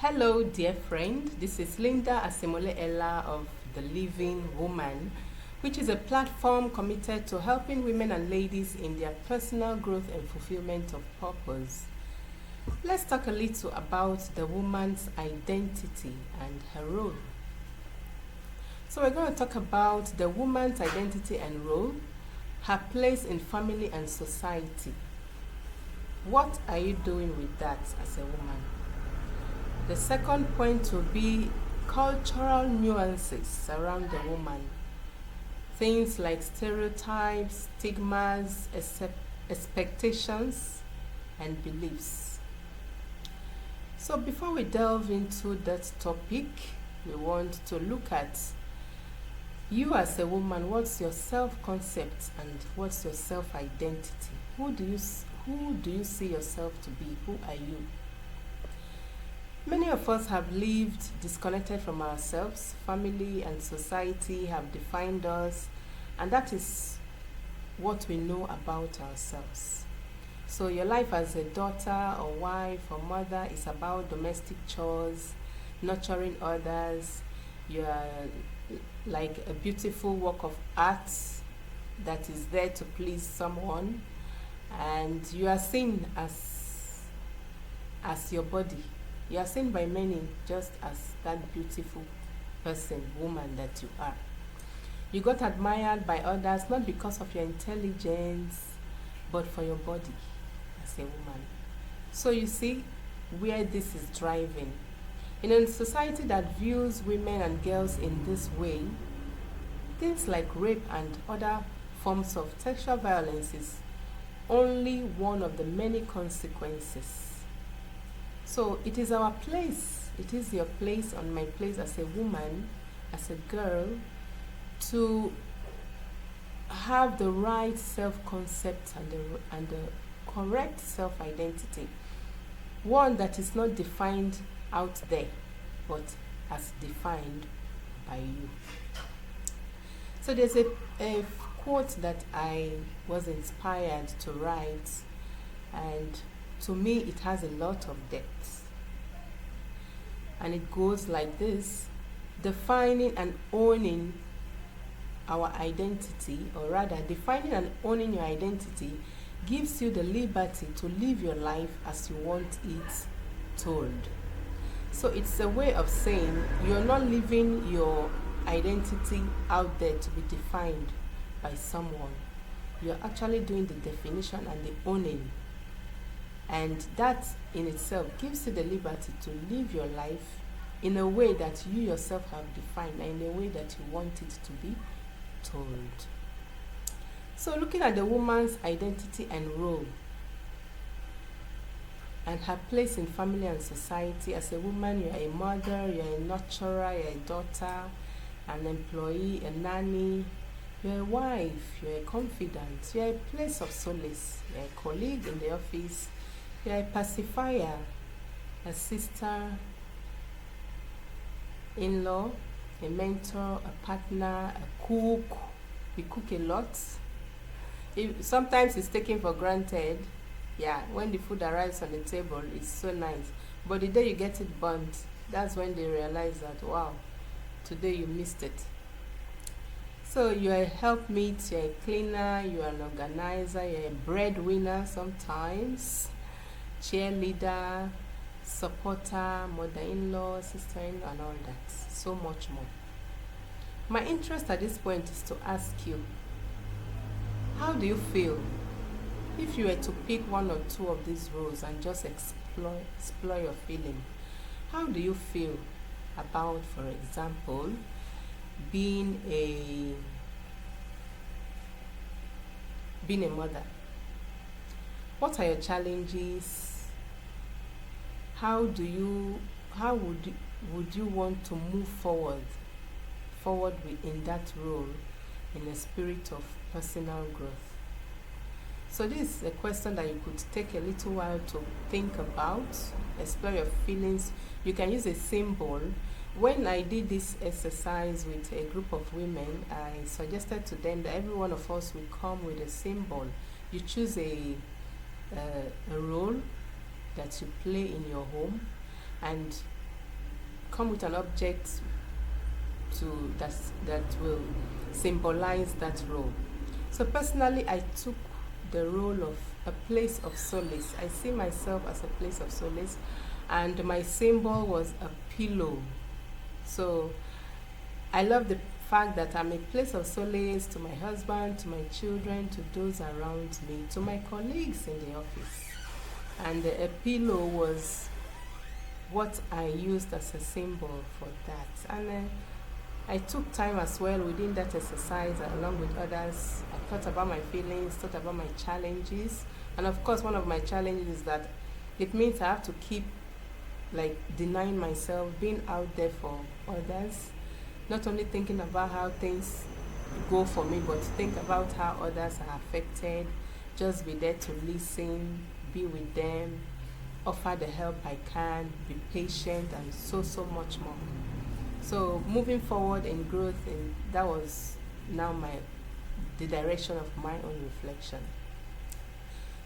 Hello, dear friend. This is Linda Asimole Ella of The Living Woman, which is a platform committed to helping women and ladies in their personal growth and fulfillment of purpose. Let's talk a little about the woman's identity and her role. So, we're going to talk about the woman's identity and role, her place in family and society. What are you doing with that as a woman? The second point will be cultural nuances around the woman. Things like stereotypes, stigmas, expectations, and beliefs. So, before we delve into that topic, we want to look at you as a woman. What's your self-concept and what's your self-identity? Who do you see yourself to be? Who are you? Many of us have lived disconnected from ourselves. Family and society have defined us, and that is what we know about ourselves. So, your life as a daughter or wife or mother is about domestic chores, nurturing others. You are like a beautiful work of art that is there to please someone, and you are seen as your body. You are seen by many just as that beautiful person, woman that you are. You got admired by others not because of your intelligence, but for your body as a woman. So you see where this is driving. In a society that views women and girls in this way, things like rape and other forms of sexual violence is only one of the many consequences. So it is our place, it is your place on my place as a woman, as a girl, to have the right self-concept and the correct self-identity. One that is not defined out there, but as defined by you. So there's a quote that I was inspired to write, and to me it has a lot of depth. And it goes like this: defining and owning our identity, or rather, defining and owning your identity gives you the liberty to live your life as you want it told. So it's a way of saying you're not living your identity out there to be defined by someone. You're actually doing the definition and the owning. And that in itself gives you the liberty to live your life in a way that you yourself have defined and in a way that you want it to be told. So, looking at the woman's identity and role and her place in family and society, as a woman, you're a mother, you're a nurturer, you're a daughter, an employee, a nanny, you're a wife, you're a confidant, you're a place of solace, you're a colleague in the office, you're a pacifier, a sister, in-law, a mentor, a partner, a cook. We cook a lot. Sometimes it's taken for granted. Yeah, when the food arrives on the table, it's so nice. But the day you get it burnt, that's when they realize that, wow, today you missed it. So you're a helpmeet, you're a cleaner, you're an organizer, you're a breadwinner sometimes, cheerleader, supporter, mother-in-law, sister-in-law, and all that. So much more. My interest at this point is to ask you, how do you feel if you were to pick one or two of these roles and just explore your feeling? How do you feel about, for example, being a mother? What are your challenges? How would you want to move forward in that role in a spirit of personal growth? So this is a question that you could take a little while to think about, explore your feelings. You can use a symbol. When I did this exercise with a group of women, I suggested to them that every one of us will come with a symbol. You choose a role that you play in your home, and come with an object that will symbolize that role. So personally, I took the role of a place of solace. I see myself as a place of solace, and my symbol was a pillow. So I love the fact that I'm a place of solace to my husband, to my children, to those around me, to my colleagues in the office. And a pillow was what I used as a symbol for that. And I took time as well within that exercise, along with others. I thought about my feelings, thought about my challenges. And of course, one of my challenges is that it means I have to keep like denying myself, being out there for others, not only thinking about how things go for me, but think about how others are affected. Just be there to listen, be with them, offer the help I can, be patient, and so much more. So moving forward in growth, that was now the direction of my own reflection.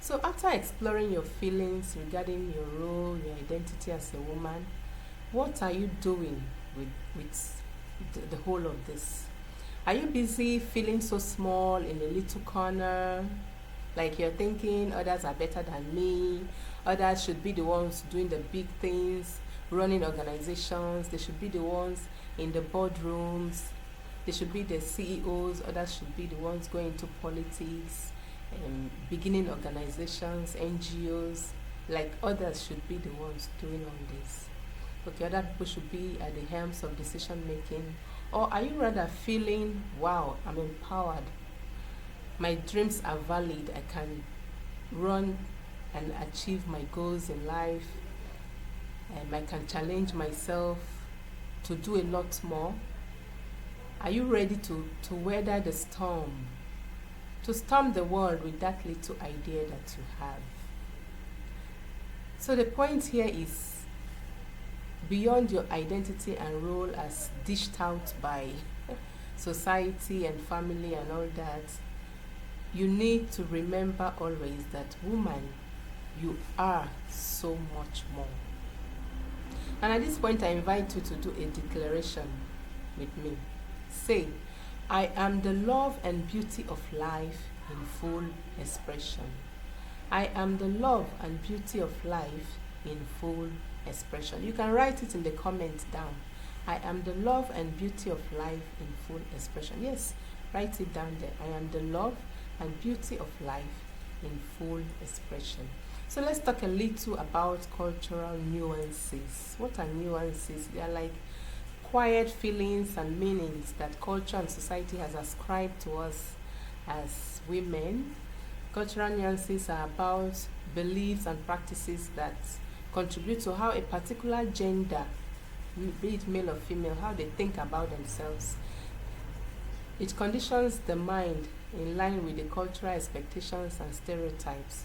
So after exploring your feelings regarding your role, your identity as a woman, what are you doing with the whole of this? Are you busy feeling so small in a little corner? Like you're thinking others are better than me, others should be the ones doing the big things, running organizations, they should be the ones in the boardrooms, they should be the CEOs, others should be the ones going into politics, beginning organizations, NGOs, like others should be the ones doing all this. Okay, other people should be at the helms of decision making. Or are you rather feeling, wow, I'm empowered, my dreams are valid, I can run and achieve my goals in life, I can challenge myself to do a lot more? Are you ready to weather the storm, to storm the world with that little idea that you have? So the point here is, beyond your identity and role as dished out by society and family and all that, you need to remember always that, woman, you are so much more. And at this point, I invite you to do a declaration with me. Say, I am the love and beauty of life in full expression. I am the love and beauty of life in full expression. You can write it in the comments down. I am the love and beauty of life in full expression. Yes, write it down there. I am the love and beauty of life in full expression. So let's talk a little about cultural nuances. What are nuances? They are like quiet feelings and meanings that culture and society has ascribed to us as women. Cultural nuances are about beliefs and practices that contribute to how a particular gender, be it male or female, how they think about themselves. It conditions the mind in line with the cultural expectations and stereotypes.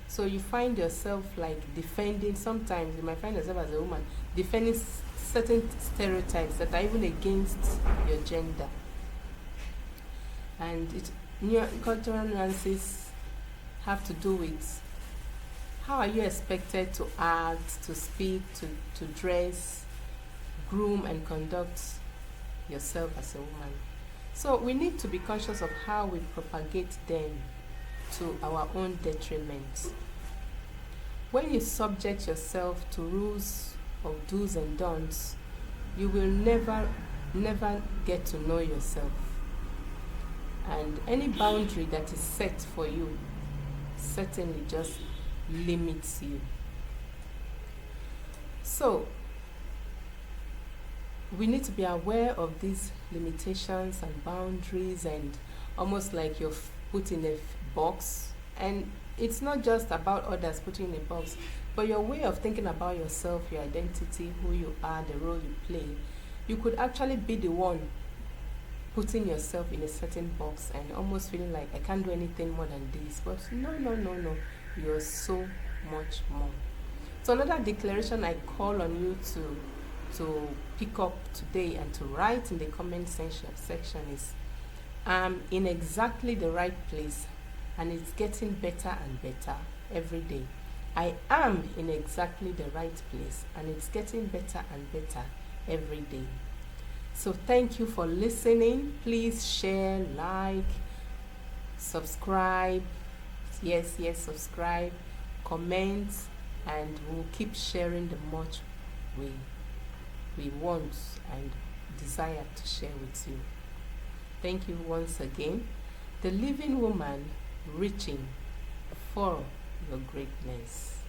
So you find yourself like defending, sometimes you might find yourself as a woman defending certain stereotypes that are even against your gender. And cultural nuances have to do with how are you expected to act, to speak, to dress, groom, and conduct yourself as a woman. So we need to be conscious of how we propagate them to our own detriment. When you subject yourself to rules of do's and don'ts, you will never get to know yourself. And any boundary that is set for you certainly just limits you. So we need to be aware of these limitations and boundaries, and almost like you're put in a box. And it's not just about others putting in a box, but your way of thinking about yourself, your identity, who you are, the role you play. You could actually be the one putting yourself in a certain box and almost feeling like, I can't do anything more than this. But no, you're so much more. So another declaration I call on you to pick up today and to write in the comment section is, I'm in exactly the right place, and it's getting better and better every day. I am in exactly the right place, and it's getting better and better every day. So thank you for listening. Please share, like, subscribe. Yes, subscribe, comment, and we'll keep sharing the much we want and desire to share with you. Thank you once again. The Living Woman, reaching for your greatness.